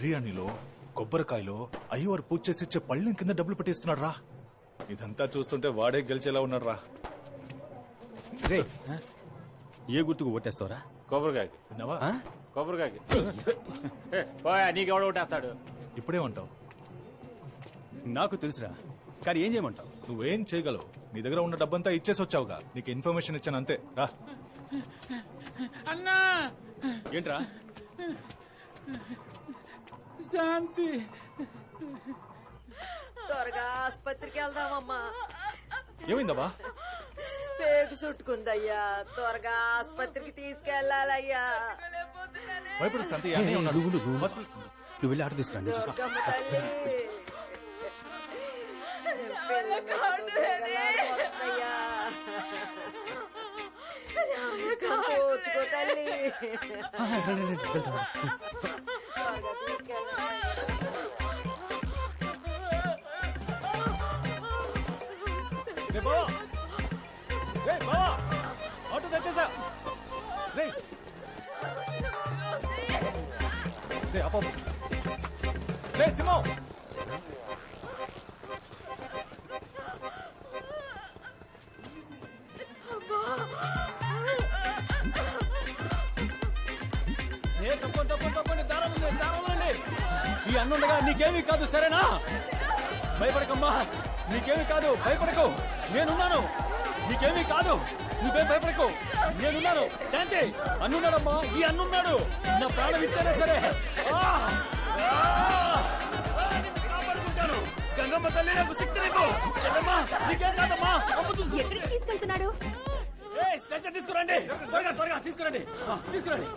బిర్యానీలో కొబ్బరికాయలో అయ్యవారు పూజ చేసి ఇచ్చే పళ్ళెం కింద డబ్బులు పెట్టిస్తున్నాడు రా. ఇదంతా చూస్తుంటే వాడే గెలిచేలా ఉన్నాడు రా. రే ఏ గుర్తుకు ఓటేస్తావరా? కొబ్బరికాయకి. విన్నావా? కొబ్బరికాయకి. నీకెవడ ఓటేస్తాడు? ఇప్పుడేమంటావు? నాకు తెలుసురా, కానీ ఏం చేయమంటావు? నువ్వేం చేయగలవు? నీ దగ్గర ఉన్న డబ్బంతా ఇచ్చేసి వచ్చావుగా. నీకు ఇన్ఫర్మేషన్ ఇచ్చాను అంతే. రా. అన్నా ఏంట్రా? శాంతి త్వరగా ఆసుపత్రికి వెళ్దామమ్మా. ఏమైందమ్మా? పేగు చుట్టుకుందయ్యా, త్వరగా ఆసుపత్రికి తీసుకెళ్లాలయ్యా. భయపడు సంతి. నువ్వు వెళ్ళి ఆట తీసుకురండి. దుర్గమ్మ తల్లి పిల్లలయ్యా, ఓర్చుకో తల్లి. త్వరగా ఆటో తెచ్చేసా. రే అప్ప రే సింహం. తప్పండి, దారం ఉందండి. ఈ అన్నుండగా నీకేమీ కాదు, సరేనా? భయపడకమ్మా, నీకేమీ కాదు, భయపడకు, నేనున్నాను. నీకేమీ కాదు, నువ్వే భయపడకు, నేనున్నాను. శాంతి, అన్నున్నాడమ్మా, ఈ అన్నున్నాడు. నా ప్రాణం ఇచ్చానే సరే. గంగమ్మ తల్లి నాకు శక్తి నీకు. చెల్లమ్మా, నీకేం కాదమ్మా. ఎక్కడికి తీసుకెళ్తున్నాడు? స్ట్రెచర్ తీసుకురండి, త్వరగా త్వరగా తీసుకురండి, తీసుకురండి.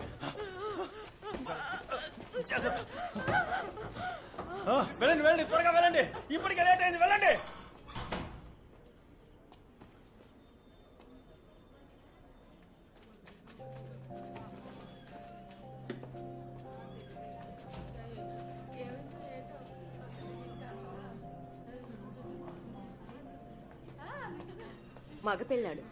వెళ్ళండి వెళ్ళండి, త్వరగా వెళ్ళండి, ఇప్పటికే లేట్ అయింది, వెళ్ళండి. మగపిల్లాడు.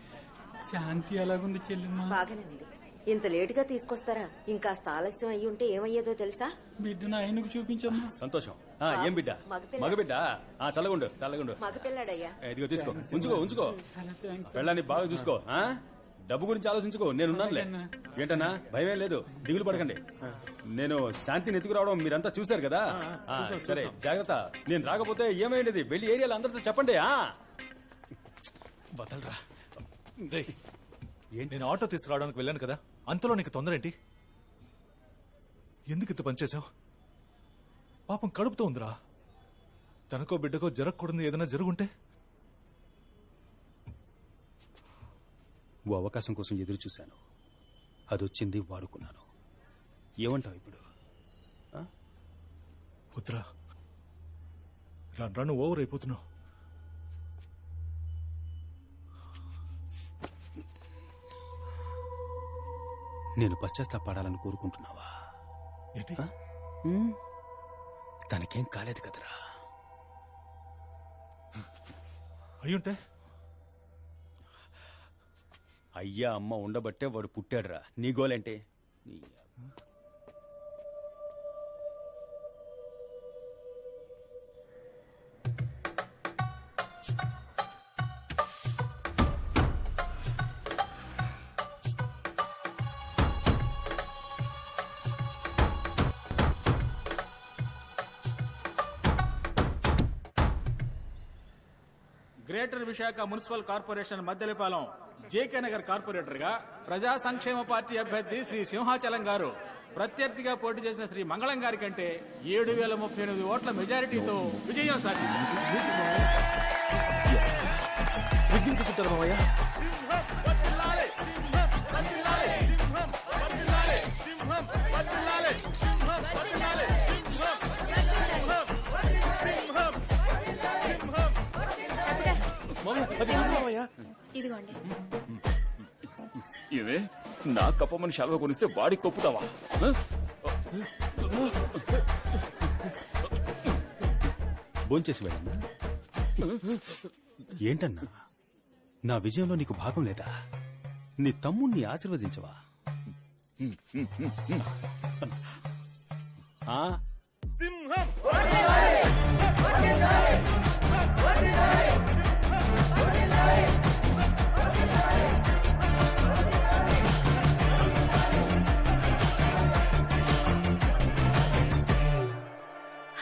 శాంతి ఎలాగుంది చెల్లెమ్మ? బాగానే ఉంది. ఇంత లేటుగా తీసుకొస్తారా? ఇంకాస్త ఆలస్యం అయ్యి ఉంటే ఏమయ్యేదో తెలుసా? బిడ్డను ఆయనకు చూపించమ్మా. సంతోషం. ఏం బిడ్డ? మగబిడ్డ. చల్లగుండు చల్లగుండు. మగపిల్లాడయ్యా. ఇదిగో తీసుకో, ఉంచుకో ఉంచుకో. పెళ్ళాన్ని బాగా చూసుకో. డబ్బు గురించి ఆలోచించుకో, నేనున్నానులే. ఏంటన్నా, భయమే లేదు, దిగులు పడకండి. నేను శాంతిని ఎత్తుకురావడం మీరంతా చూశారు కదా. సరే, జాగ్రత్త. నేను రాకపోతే ఏమైంది? వెళ్ళి ఏరియాలో అందరితో చెప్పండి. వదలరా. నేను ఆటో తీసుకురావడానికి వెళ్ళాను కదా, అంతలో నీకు తొందర ఏంటి? ఎందుకు ఇంత పనిచేశావు? పాపం కడుపుతో ఉందిరా. తనకో బిడ్డకో జరగకూడదు ఏదైనా జరుగుంటే? ఓ అవకాశం కోసం ఎదురు చూశాను, అదొచ్చింది, వాడుకున్నాను. ఏమంటావు ఇప్పుడు? వద్దురా, రాను ఓవర్ అయిపోతున్నావు. నేను పశ్చాత్తాపడాలని కోరుకుంటున్నావా? ఏంటి? తనకేం కాలేదు కదరా. అయ్యుంటే? అయ్యా అమ్మ ఉండబట్టే వాడు పుట్టాడురా. నీ గోలేంటి? Greater Visakha municipal corporation Maddelapalem JK Nagar corporator గా ప్రజా సంక్షేమ పార్టీ అభ్యర్థి శ్రీ సింహాచలం గారు ప్రత్యర్థిగా పోటీ చేసిన శ్రీ మంగళం గారి కంటే 7,038 ఓట్ల మెజారిటీతో విజయం సాధించారు. ఇదిగోండి. ఇవే నా కప్పమని శాలువ కొనిస్తే వాడికి కొప్పుతావా? భోంచేసి వెళ్ళమ్మా. ఏంటన్నా, నా విజయంలో నీకు భాగం లేదా? నీ తమ్ముణ్ణి ఆశీర్వదించవా? సింహం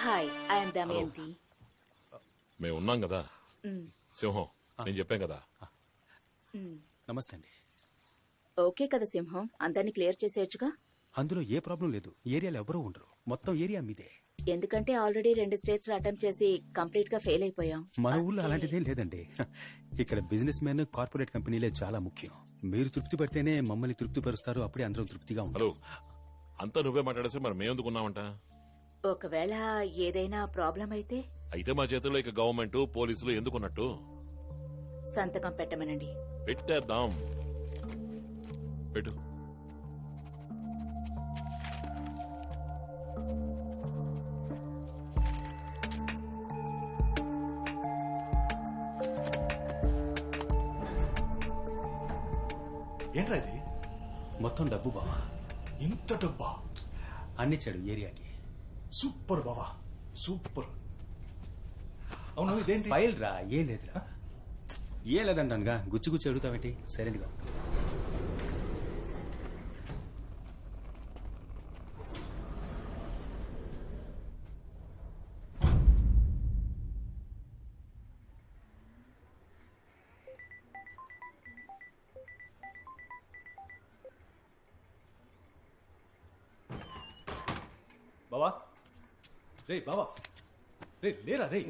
హాయ్ ఐఎమ్ దమయంతి. మేము ఉన్నాం కదా సింహం, నేను చెప్పాం కదా. నమస్తే అండి. ఓకే కదా సింహం, అందరినీ క్లియర్ చేసేయచ్చుగా. అందులో ఏ ప్రాబ్లం లేదు. ఏరియాలో ఎవరూ ఉండరు. మొత్తం ఏరియా మీదే. ఎందుకంటే ఆల్రెడీ 2 స్టేట్స్ లో అటెంప్ట్ చేసి కంప్లీట్ గా ఫెయిల్ అయిపోయాం. మన ఊళ్ళో అలాంటిదేం లేదండి. ఇక్కడ బిజినెస్ మ్యాన్, కార్పొరేట్ కంపెనీలే చాలా ముఖ్యం. మీరు తృప్తి పడితేనే మమ్మల్ని తృప్తి పరుస్తారు. అప్పుడే అందరం తృప్తిగా హలో, ఉంటారు. అంతా నువ్వే మాట్లాడేసి మరి మేమెందుకున్నామంట? ఒకవేళ ఏదైనా ప్రాబ్లం అయితే అయితే మా చేతుల్లో ఇక గవర్నమెంట్, పోలీసులు ఎందుకున్నట్టు? సంతకం పెట్టమనండి. పెట్టేద్దాం. పెట్టు. ఏంట్రా ఇది? మొత్తం డబ్బు బావా. ఇంత డబ్బా? అన్నిచ్చాడు ఏరియాకి. సూపర్ బావా, సూపర్. అవును, ఇదేంటి? ఫైల్ రా. ఏం లేదురా. ఏ లేదంటానుగా. గుచ్చి గుచ్చి అడుగుతావేంటి? సరేగా. బావా, రే బావా, రే లేరా, రే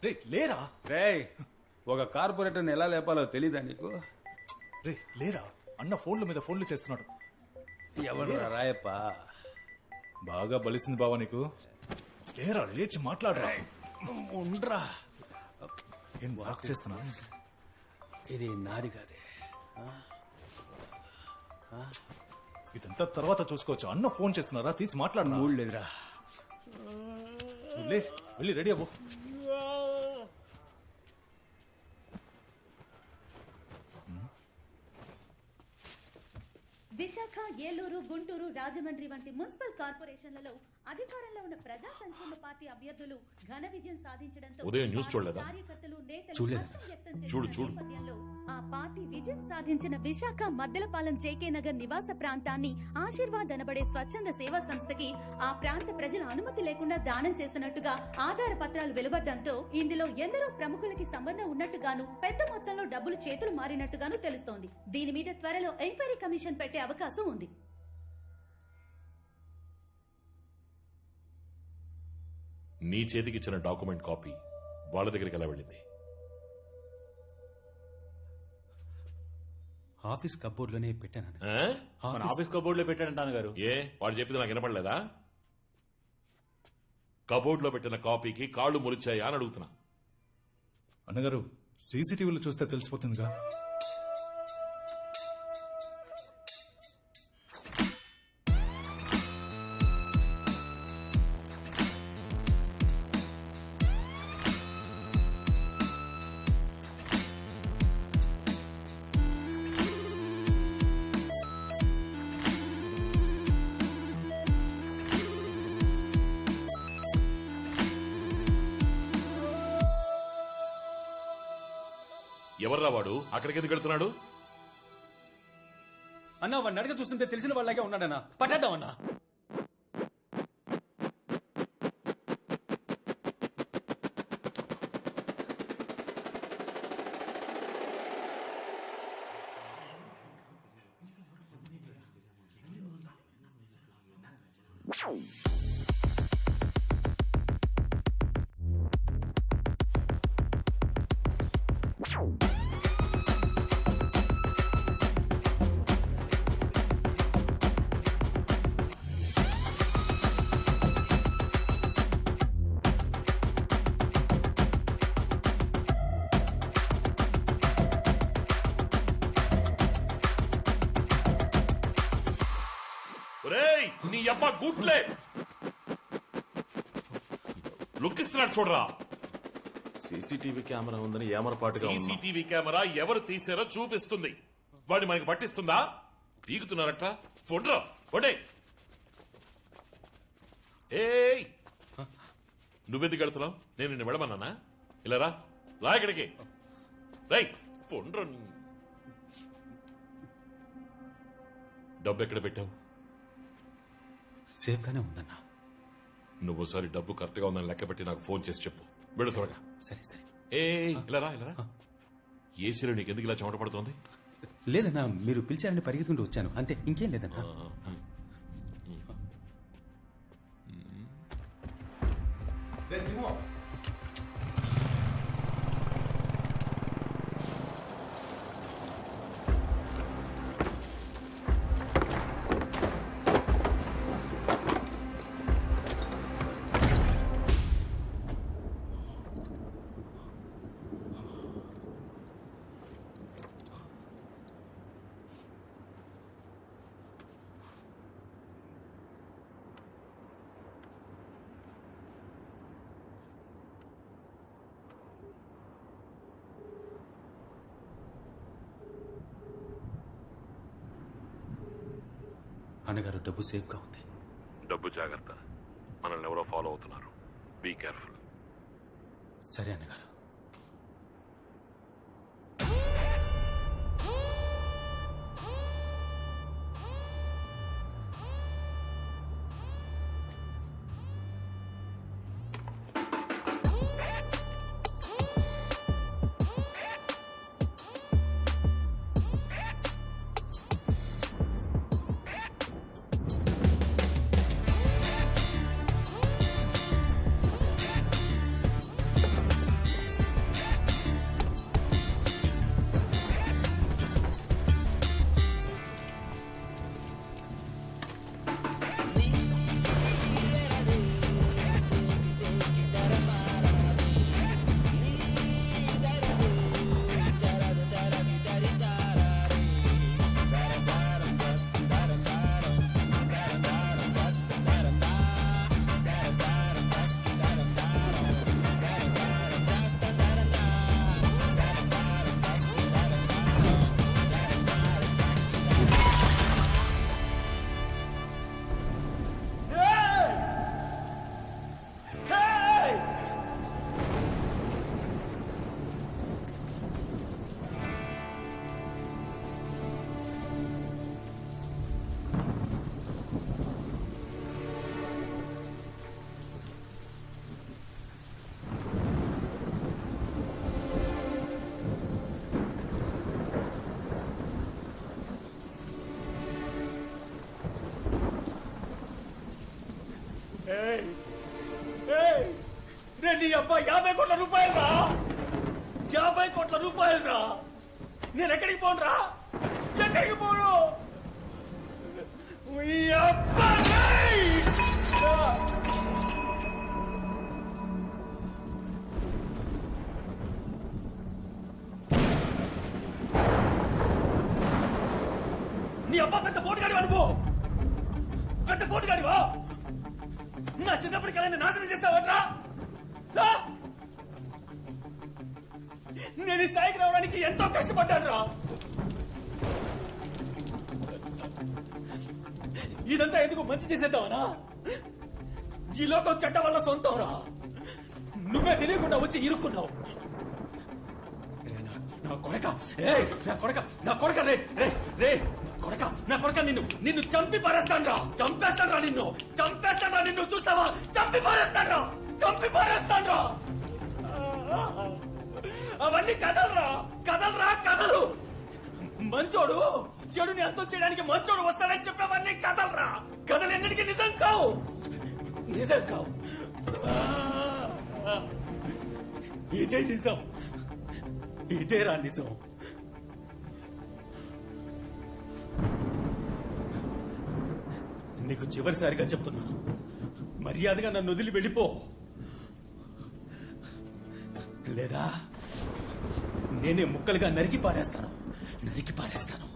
రే లేరా, రేయ్, ఒక కార్పొరేటర్ని ఎలా లేపాలో తెలీదా నీకు? రే లేరా. అన్న ఫోన్ల మీద ఫోన్లు చేస్తున్నాడు. ఎవరు రాయప్ప? బాగా బలిసింది బావా నీకు. లేరా, లేచి మాట్లాడరా. ఉండ్రా. ఏం వాక్ చేస్తున్నా? ఇది నాది కాదే. ఇదంతా తర్వాత చూసుకోవచ్చు. అన్న ఫోన్ చేస్తున్నారా, తీసి మాట్లాడినా. మూడు లేదురా. లే, వెళ్ళి రెడీ అవ్వు. విశాఖ, ఏలూరు, గుంటూరు, రాజమండ్రి వంటి మున్సిపల్ కార్పొరేషన్లలో అధికారంలో ఉన్న ప్రజా సంక్షేమ పార్టీ అభ్యర్థులు ఘన విజయం సాధించడంతో ఉదయం న్యూస్ చూడలేదా? కార్యకర్తలు, నేతలు చూడలేదు. హర్షం వ్యక్తం చేసిన చూడు. నేపథ్యంలో ఆ పార్టీ విజయం సాధించిన విశాఖ మద్దెలపాలెం జేకే నగర్ నివాస ప్రాంతాన్ని ఆశీర్వాద్ అనబడే స్వచ్ఛంద సేవా సంస్థకి ఆ ప్రాంత ప్రజల అనుమతి లేకుండా దానం చేస్తున్నట్టుగా ఆధార పత్రాలు వెలువడ్డంతో ఇందులో ఎందరో ప్రముఖులకి సంబంధం ఉన్నట్టుగాను, పెద్ద మొత్తంలో డబ్బులు చేతులు మారినట్టుగాను తెలుస్తోంది. దీని మీద త్వరలో ఎంక్వైరీ కమిషన్ పెట్టే అవకాశం ఉంది. నీ చేతికిచ్చిన డాక్యుమెంట్ కాపీ వాళ్ళ దగ్గరికి ఎలా వెళ్ళింది? ఆఫీస్ కబోర్డ్ లోనే పెట్టాను. ఆ? మన ఆఫీస్ కబోర్డ్ లో పెట్టాడంటాను గారు. ఏ, వాడు చెప్పింది నాకు వినపడలేదా? కబోర్డ్ లో పెట్టిన కాపీకి కాళ్ళు మురిచాయా అని అడుగుతున్నా. అన్నగారు, సీసీటీవీలో చూస్తే తెలిసిపోతుందిగా. ఎవర్రా వాడు? అక్కడికి ఎందుకు వెళ్తున్నాడు? అన్నా, వాడిని అడగ చూస్తుంటే తెలిసిన వాళ్ళకే ఉన్నాడన్నా. పట్టేద్దాం అన్నా. ఒరేయ్, నీ అబ్బా గుట్లే లుక్కిస్తున్నాడు చూడరా. సీసీటీవీ కెమెరా ఉందని ఏమరపాటుగా ఉన్నాం. సీసీటీవీ కెమెరా ఎవరు తీసారో చూపిస్తుంది. వాడిని మనకి పట్టిస్తుందా? పీకుతున్నారట. ఫోన్రా ఫోటే. ఏయ్, నువ్వెందుకు వెళ్తున్నావు? నేను నిన్ను వెళ్ళమన్నానా? ఇలా రా, రా ఇక్కడికి. రై పొండ్ర. డబ్బు ఎక్కడ పెట్టావు? సేఫ్ గానే ఉందన్నా. నువ్వు ఒకసారి డబ్బు కరెక్ట్ గా ఉందని లెక్క పెట్టి నాకు ఫోన్ చేసి చెప్పు. వెళ్ళు త్వరగా. సరే సరే. ఏ ఇలా రా, ఇలా రా. ఏసీలో నీకెందుకు ఇలా చెమట పడుతోంది? లేదన్నా, మీరు పిలిచారని పరిగెత్తుకుంటూ వచ్చాను అంతే, ఇంకేం లేదన్నా. అన్నగారు, డబ్బు సేఫ్ గా ఉంది. డబ్బు జాగ్రత్త, మనల్ని ఎవరో ఫాలో అవుతున్నారు. Be careful. సరే అన్నగారు. నీ అబ్బా 50 కోట్ల రూపాయలు రా, 50 కోట్ల రూపాయలు రా. నేను ఎక్కడికి పోను రా, ఎక్కడికి పోను. ఈ అబ్బా నీ అబ్బా పెద్ద పోటుగాడివా నువ్వు, పెద్ద పోటుగాడివా. నా చిన్నప్పటికల్లా నాశనం చేస్తావట్రా. నేను ఈ స్థాయికి రావడానికి ఎంతో కష్టపడ్డాను రా. ఇదంతా ఎందుకు మంచి చేసేద్దామనా? ఈ లోకం చట్టం వల్ల సొంతం రా. నువ్వే తెలియకుండా వచ్చి ఇరుక్కున్నావు. నా కొడక, నా కొడక రే రే రే కొడక, నా కొడక, నిన్ను చంపి పారేస్తాను రా, చంపేస్తాను రా, చంపేస్తాను రా, నిన్ను చూస్తావా? చంపి పారేస్తాను రా, చంపి పారేస్తాను రా. అవన్నీ కథలురా, కథలురా, కథలు. మంచోడు చెడుని అంతం చేయడానికి మంచోడు వస్తాడని చెప్పేవన్నీ కథలురా. కథలు ఎన్నిటికీ నిజం కావు, నిజం కావు. ఇదే నిజం, ఇదేరా నిజం. నీకు చివరిసారిగా చెప్తున్నాను, మర్యాదగా నన్ను వదిలి వెళ్ళిపో, లేదా నేనే ముక్కలుగా నరికి పారేస్తాను, నరికి పారేస్తాను.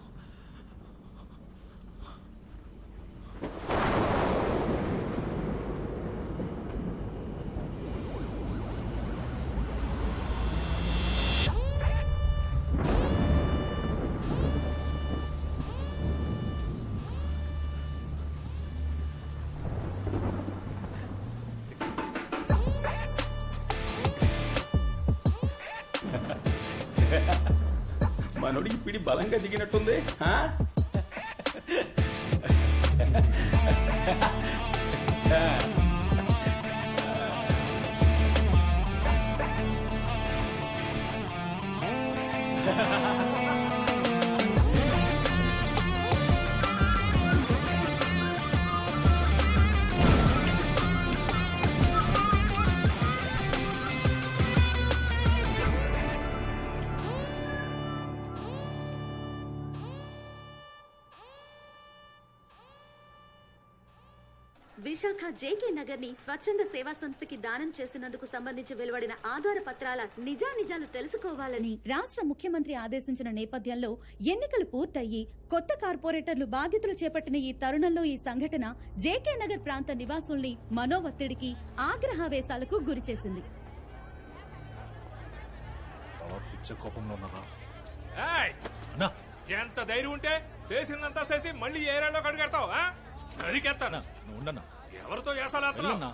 మనోడికి పిడి బలంగా దిగినట్టుంది ఆ? విశాఖ జేకే నగర్ ని స్వచ్ఛంద సేవా సంస్థకి దానం చేసినందుకు సంబంధించి వెలువడిన ఆధార పత్రాల నిజానిజాలు తెలుసుకోవాలని రాష్ట్ర ముఖ్యమంత్రి ఆదేశించిన నేపథ్యంలో ఎన్నికలు పూర్తయి కొత్త కార్పొరేటర్లు బాధ్యతలు చేపట్టిన ఈ తరుణంలో ఈ సంఘటన జేకే నగర్ ప్రాంత నివాసుల్ని మనోవత్తిడికి ఆగ్రహావేశాలకు గురిచేసింది. పిచ్చ కోపంలో ఉన్నారా ఏయ్! అన్నా? ఎంత ధైర్యం ఉంటే చేసిందంతా చేసి మళ్ళీ ఏరియాలో కడుగెడతావు నరికెత్తాను. నువ్వు ఉండన్నా. ఎవరితో చేసాలా వెళ్ళన్నా.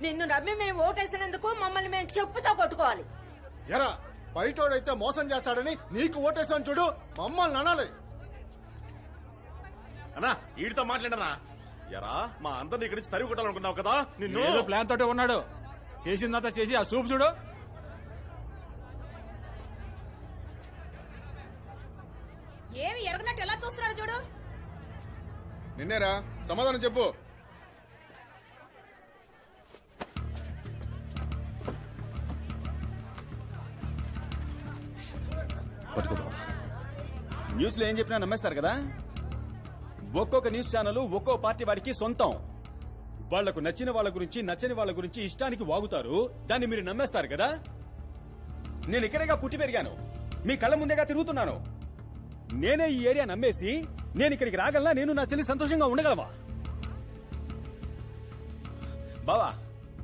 నిన్ను నమ్మి మేము ఓటేసినందుకు మమ్మల్ని మేము చెప్పుతో కొట్టుకోవాలి. ఎరా బయటోడైతే మోసం చేస్తాడని నీకు ఓటేసాను చూడు, మమ్మల్ని అనాలి. అన్నా వీడితో మాట్లాడనా? ఎరా మా అందరిని ఇక్కడి నుంచి తరిగి కొట్టాలనుకున్నావు కదా నిన్ను. ఏదో ప్లాన్ తోటే ఉన్నాడు. చేసిందంతా చేసి ఆ సూప్ చూడు. ఏమి ఎరగనట్టు ఎలా చూస్తున్నాడు చూడు. నిన్నేరా, సమాధానం చెప్పు. న్యూస్ లో ఏం చెప్పినా నమ్మేస్తారు కదా. ఒక్కొక్క న్యూస్ ఛానల్ ఒక్కో పార్టీ వారికి సొంతం. వాళ్లకు నచ్చిన వాళ్ళ గురించి నచ్చని వాళ్ళ గురించి ఇష్టానికి వాగుతారు. దాన్ని మీరు నమ్మేస్తారు కదా. నేను ఇక్కడేగా పుట్టి పెరిగాను, మీ కళ్ళ ముందేగా తిరుగుతున్నాను. నేనే ఈ ఏరియా నమ్మేసి నేను ఇక్కడికి రాగలనా? నేను నా చెల్లి సంతోషంగా ఉండగలవా? బావా,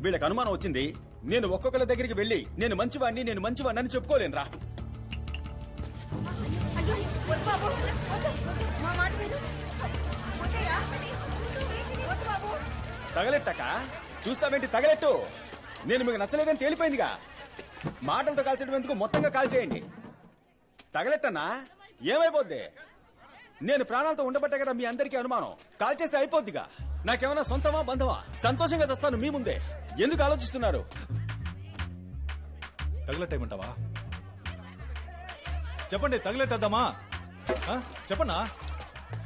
వీళ్ళకి అనుమానం వచ్చింది. నేను ఒక్కొక్కరి దగ్గరికి వెళ్లి నేను మంచివాడిని అని చెప్పుకోలేనురా. తగలెట్టక చూస్తావేంటి? తగలెట్టు. నేను మీకు నచ్చలేదని తేలిపోయిందిగా. మాటలతో కాల్చడం ఎందుకు, మొత్తంగా కాల్చేయండి. తగలెట్టన్నా ఏమైపోద్ది? నేను ప్రాణాలతో ఉండబట్టే కదా మీ అందరికీ అనుమానం. కాల్చేస్తే అయిపోద్దిగా. నాకేమైనా సొంతమా బంధమా? సంతోషంగా చేస్తాను మీ ముందే. ఎందుకు ఆలోచిస్తున్నారు? తగలెట్టేయమంటావా? చెప్పండి, తగలెట్టేద్దామా? చెప్పన్నా,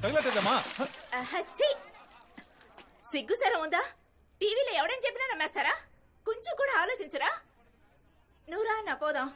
తగలెట్టేద్దామా? సిగ్గుసరం ఉందా? టీవీలో ఎవడని చెప్పినా నమ్మేస్తారా? కొంచెం కూడా ఆలోచించరా? నువ్వు రా, నా పోదాం.